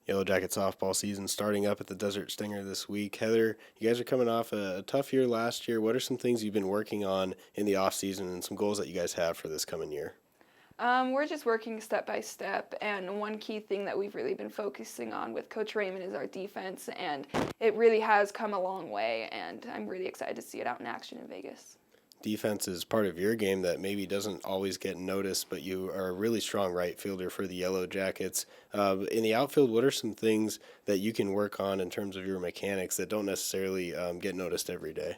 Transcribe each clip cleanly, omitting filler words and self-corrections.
Yellowjacket softball season starting up at the Desert Stinger this week. Heather, you guys are coming off a tough year last year. What are some things you've been working on in the off season and some goals that you guys have for this coming year? We're just working step by step, and one key thing that we've really been focusing on with Coach Rayman is our defense, and it really has come a long way, and I'm really excited to see it out in action in Vegas. Defense is part of your game that maybe doesn't always get noticed, but you are a really strong right fielder for the Yellowjackets. In the outfield, what are some things that you can work on in terms of your mechanics that don't necessarily get noticed every day?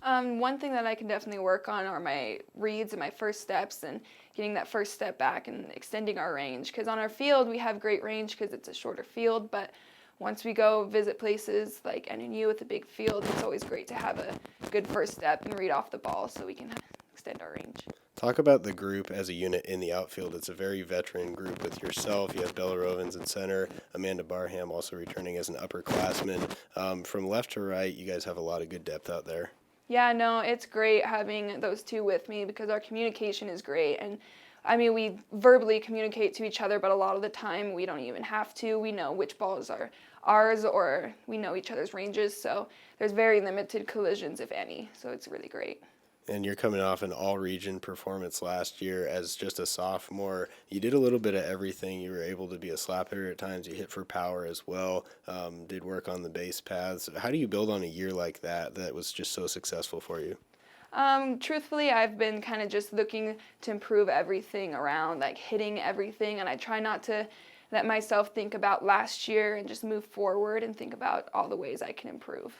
One thing that I can definitely work on are my reads and my first steps and getting that first step back and extending our range. Because on our field, we have great range because it's a shorter field, but once we go visit places like NNU with a big field, it's always great to have a good first step and read off the ball so we can extend our range. Talk about the group as a unit in the outfield. It's a very veteran group with yourself. You have Bella Rovens in center, Amanda Barham also returning as an upperclassman. From left to right, you guys have a lot of good depth out there. Yeah, no, it's great having those two with me because our communication is great. And I mean, we verbally communicate to each other, but a lot of the time we don't even have to. We know which balls are ours or we know each other's ranges. So there's very limited collisions, if any. So it's really great. And you're coming off an all-region performance last year as just a sophomore. You did a little bit of everything. You were able to be a slap hitter at times. You hit for power as well. Did work on the base paths. How do you build on a year like that was just so successful for you? Truthfully, I've been kind of just looking to improve everything around, like hitting everything, and I try not to let myself think about last year and just move forward and think about all the ways I can improve.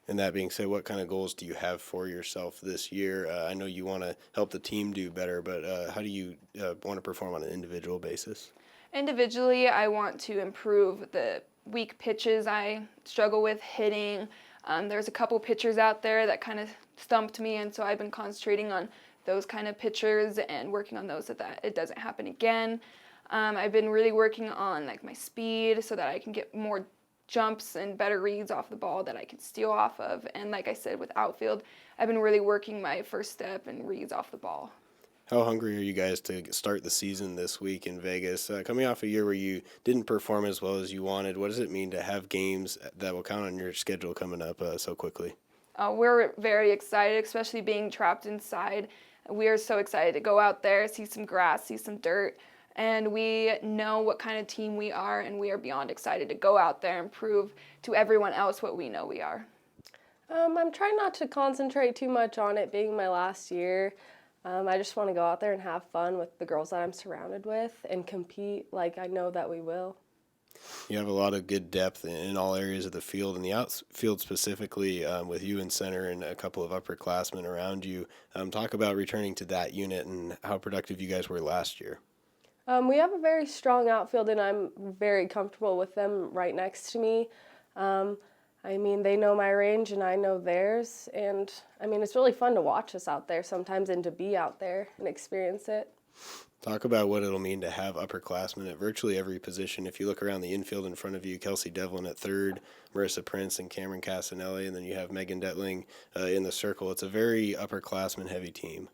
And that being said, what kind of goals do you have for yourself this year? I know you want to help the team do better, but how do you want to perform on an individual basis? Individually, I want to improve the weak pitches I struggle with hitting. There's a couple pitchers out there that kind of stumped me, and so I've been concentrating on those kind of pitchers and working on those so that it doesn't happen again. I've been really working on like my speed so that I can get more jumps and better reads off the ball that I can steal off of. And like I said, with outfield, I've been really working my first step and reads off the ball. How hungry are you guys to start the season this week in Vegas? Coming off a year where you didn't perform as well as you wanted, what does it mean to have games that will count on your schedule coming up so quickly? We're very excited, especially being trapped inside. We are so excited to go out there, see some grass, see some dirt, and we know what kind of team we are, and we are beyond excited to go out there and prove to everyone else what we know we are. I'm trying not to concentrate too much on it being my last year. I just want to go out there and have fun with the girls that I'm surrounded with and compete like I know that we will. You have a lot of good depth in all areas of the field, and the outfield specifically with you in center and a couple of upperclassmen around you. Talk about returning to that unit and how productive you guys were last year. We have a very strong outfield, and I'm very comfortable with them right next to me. I mean, they know my range, and I know theirs. And, I mean, it's really fun to watch us out there sometimes and to be out there and experience it. Talk about what it'll mean to have upperclassmen at virtually every position. If you look around the infield in front of you, Kelsey Devlin at third, Marissa Prince and Cameron Casanelli, and then you have Megan Dettling in the circle. It's a very upperclassman-heavy team.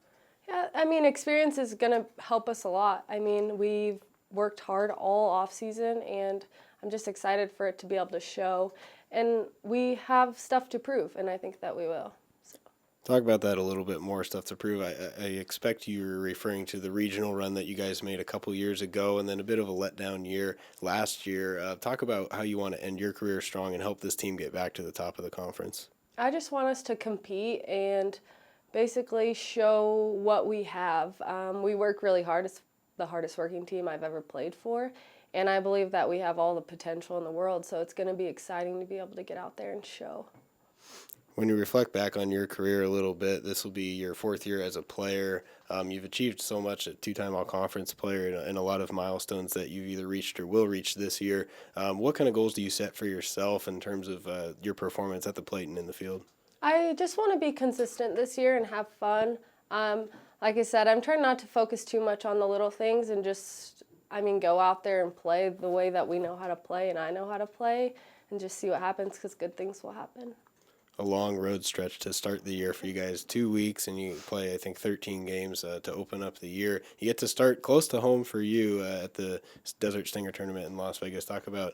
Yeah, I mean, experience is going to help us a lot. I mean, we've worked hard all off season, and I'm just excited for it to be able to show. And we have stuff to prove, and I think that we will. So. Talk about that a little bit more, stuff to prove. I expect you're referring to the regional run that you guys made a couple years ago and then a bit of a letdown year last year. Talk about how you want to end your career strong and help this team get back to the top of the conference. I just want us to compete and basically show what we have. We work really hard. It's the hardest working team I've ever played for. And I believe that we have all the potential in the world, so it's going to be exciting to be able to get out there and show. When you reflect back on your career a little bit, this will be your fourth year as a player. You've achieved so much, a two-time all-conference player, and a lot of milestones that you've either reached or will reach this year. What kind of goals do you set for yourself in terms of your performance at the plate and in the field? I just want to be consistent this year and have fun. Like I said, I'm trying not to focus too much on the little things and just go out there and play the way that we know how to play and I know how to play and just see what happens because good things will happen. a long road stretch to start the year for you guys. 2 weeks, and you play, I think, 13 games to open up the year. You get to start close to home for you at the Desert Stinger Tournament in Las Vegas. Talk about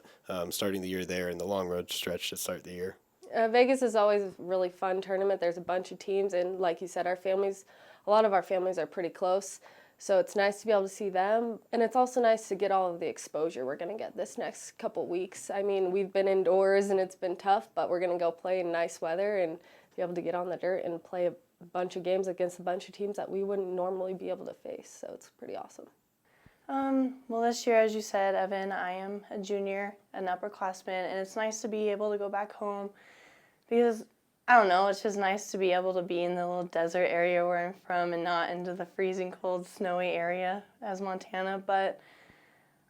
starting the year there and the long road stretch to start the year. Vegas is always a really fun tournament. There's a bunch of teams, and like you said, a lot of our families are pretty close. So it's nice to be able to see them, and it's also nice to get all of the exposure we're going to get this next couple weeks. I mean, we've been indoors and it's been tough, but we're going to go play in nice weather and be able to get on the dirt and play a bunch of games against a bunch of teams that we wouldn't normally be able to face. So it's pretty awesome. Well, this year, as you said, Evan, I am a junior, an upperclassman, and it's nice to be able to go back home because, I don't know, it's just nice to be able to be in the little desert area where I'm from and not into the freezing cold, snowy area as Montana. But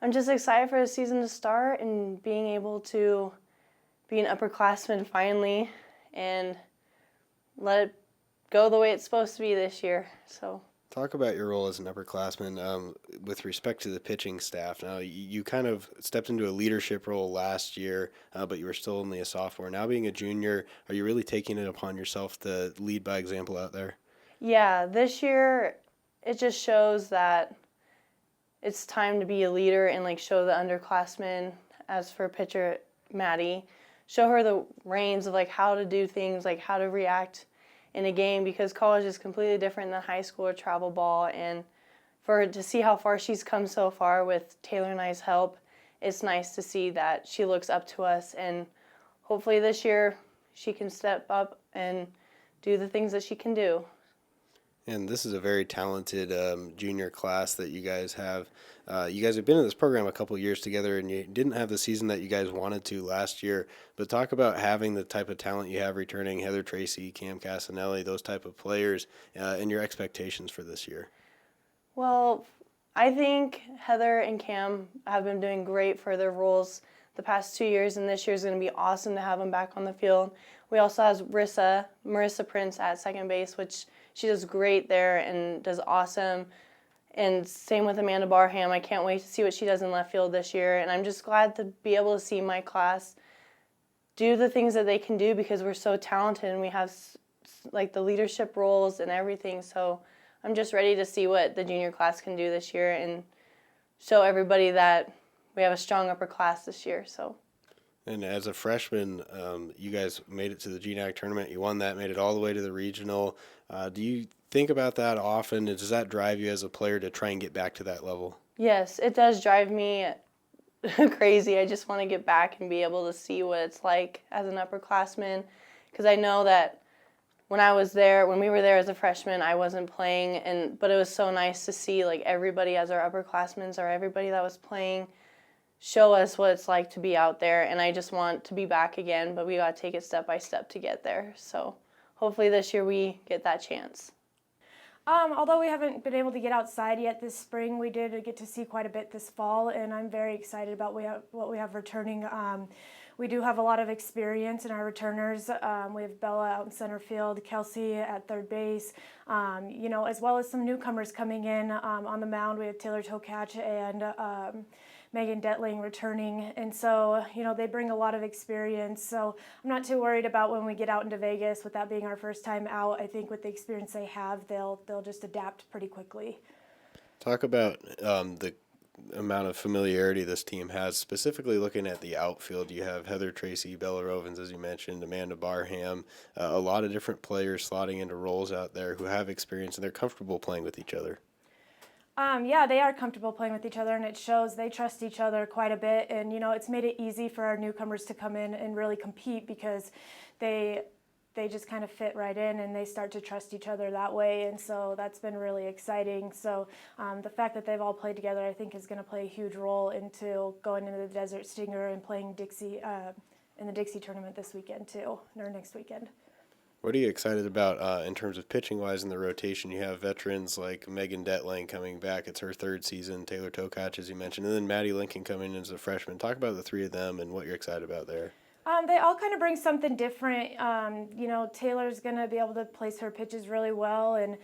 I'm just excited for the season to start and being able to be an upperclassman finally and let it go the way it's supposed to be this year. So. Talk about your role as an upperclassman with respect to the pitching staff. Now, you kind of stepped into a leadership role last year, but you were still only a sophomore. Now being a junior, are you really taking it upon yourself to lead by example out there? Yeah, this year it just shows that it's time to be a leader and show the underclassmen, as for pitcher Maddie, show her the reins of how to do things, how to react in a game, because college is completely different than high school or travel ball, and for her to see how far she's come so far with Taylor and I's help, it's nice to see that she looks up to us, and hopefully this year she can step up and do the things that she can do. And this is a very talented junior class that you guys have. You guys have been in this program a couple of years together, and you didn't have the season that you guys wanted to last year. But talk about having the type of talent you have returning, Heather, Tracy, Cam Casanelli, those type of players, and your expectations for this year. Well, I think Heather and Cam have been doing great for their roles the past 2 years, and this year is going to be awesome to have them back on the field. We also have Marissa Prince at second base, which she does great there and does awesome. And same with Amanda Barham. I can't wait to see what she does in left field this year. And I'm just glad to be able to see my class do the things that they can do because we're so talented and we have the leadership roles and everything. So I'm just ready to see what the junior class can do this year and show everybody that we have a strong upper class this year. So. And as a freshman, you guys made it to the GNAC tournament. You won that, made it all the way to the regional. Do you think about that often? Does that drive you as a player to try and get back to that level? Yes, it does drive me crazy. I just want to get back and be able to see what it's like as an upperclassman, because I know that when we were there as a freshman, I wasn't playing, but it was so nice to see everybody as our upperclassmen or everybody that was playing show us what it's like to be out there, and I just want to be back again, but we got to take it step by step to get there. So hopefully this year we get that chance. Although we haven't been able to get outside yet this spring, we did get to see quite a bit this fall, and I'm very excited about what we have returning. We do have a lot of experience in our returners. We have Bella out in center field, Kelsey at third base, as well as some newcomers coming in on the mound. We have Taylor Tokach and Megan Dettling returning, and so they bring a lot of experience, so I'm not too worried about when we get out into Vegas with that being our first time out. I think with the experience they have, they'll just adapt pretty quickly. Talk about the amount of familiarity this team has, specifically looking at the outfield. You have Heather, Tracy, Bella Rovens, as you mentioned, Amanda Barham, a lot of different players slotting into roles out there who have experience and they're comfortable playing with each other. Yeah, they are comfortable playing with each other, and it shows. They trust each other quite a bit, and it's made it easy for our newcomers to come in and really compete because they just kind of fit right in and they start to trust each other that way, and so that's been really exciting. So the fact that they've all played together, I think, is going to play a huge role into going into the Desert Stinger and playing Dixie in the Dixie tournament this weekend too, or next weekend. What are you excited about in terms of pitching-wise in the rotation? You have veterans like Megan Dettling coming back. It's her third season. Taylor Tokach, as you mentioned, and then Maddie Lincoln coming in as a freshman. Talk about the three of them and what you're excited about there. They all kind of bring something different. Taylor's going to be able to place her pitches really well, and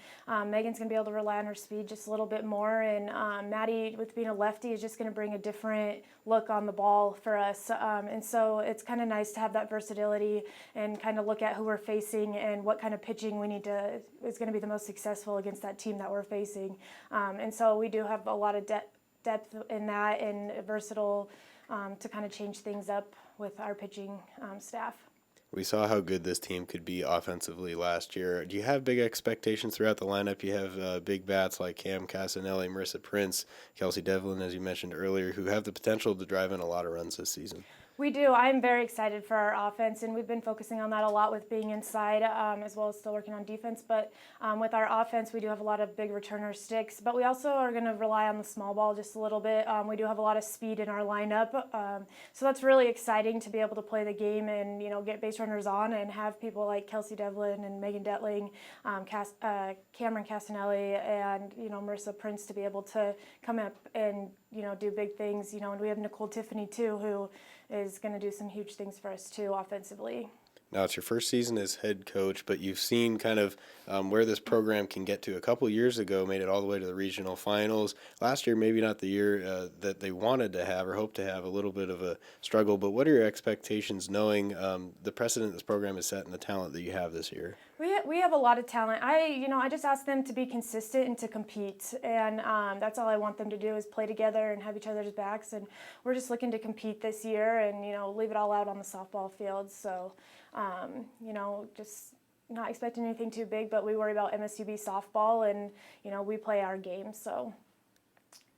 Megan's going to be able to rely on her speed just a little bit more. And Maddie, with being a lefty, is just going to bring a different look on the ball for us. And so it's kind of nice to have that versatility and kind of look at who we're facing and what kind of pitching we need to is going to be the most successful against that team that we're facing. And so we do have a lot of depth in that and versatile to kind of change things up with our pitching staff. We saw how good this team could be offensively last year. Do you have big expectations throughout the lineup? You have big bats like Cam Casanelli, Marissa Prince, Kelsey Devlin, as you mentioned earlier, who have the potential to drive in a lot of runs this season. We do. I'm very excited for our offense, and we've been focusing on that a lot with being inside as well as still working on defense. But with our offense, we do have a lot of big returner sticks, but we also are going to rely on the small ball just a little bit. We do have a lot of speed in our lineup, so that's really exciting to be able to play the game and get base runners on and have people like Kelsey Devlin and Megan Dettling, Cameron Casanelli, and Marissa Prince to be able to come up and do big things. And we have Nicole Tiffany too, who is going to do some huge things for us too offensively. Now, it's your first season as head coach, but you've seen kind of where this program can get to. A couple years ago, made it all the way to the regional finals. Last year, maybe not the year that they wanted to have or hoped to have, a little bit of a struggle. But what are your expectations knowing the precedent this program has set and the talent that you have this year? We have a lot of talent. I just ask them to be consistent and to compete, and that's all I want them to do is play together and have each other's backs. And we're just looking to compete this year and leave it all out on the softball field. So just not expecting anything too big, but we worry about MSUB softball, and we play our game. So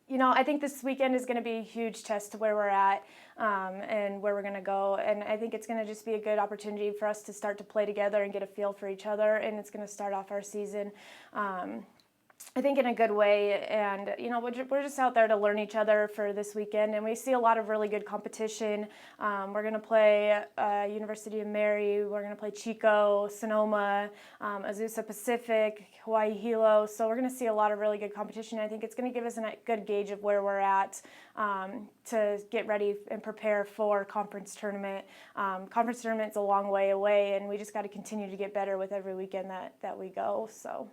I think this weekend is going to be a huge test to where we're at and where we're going to go. And I think it's going to just be a good opportunity for us to start to play together and get a feel for each other. And it's going to start off our season, I think, in a good way. And, we're just out there to learn each other for this weekend. And we see a lot of really good competition. We're going to play University of Mary. We're going to play Chico, Sonoma, Azusa Pacific, Hawaii Hilo. So we're going to see a lot of really good competition. I think it's going to give us a good gauge of where we're at to get ready and prepare for conference tournament. Conference tournament's a long way away, and we just got to continue to get better with every weekend that we go. So.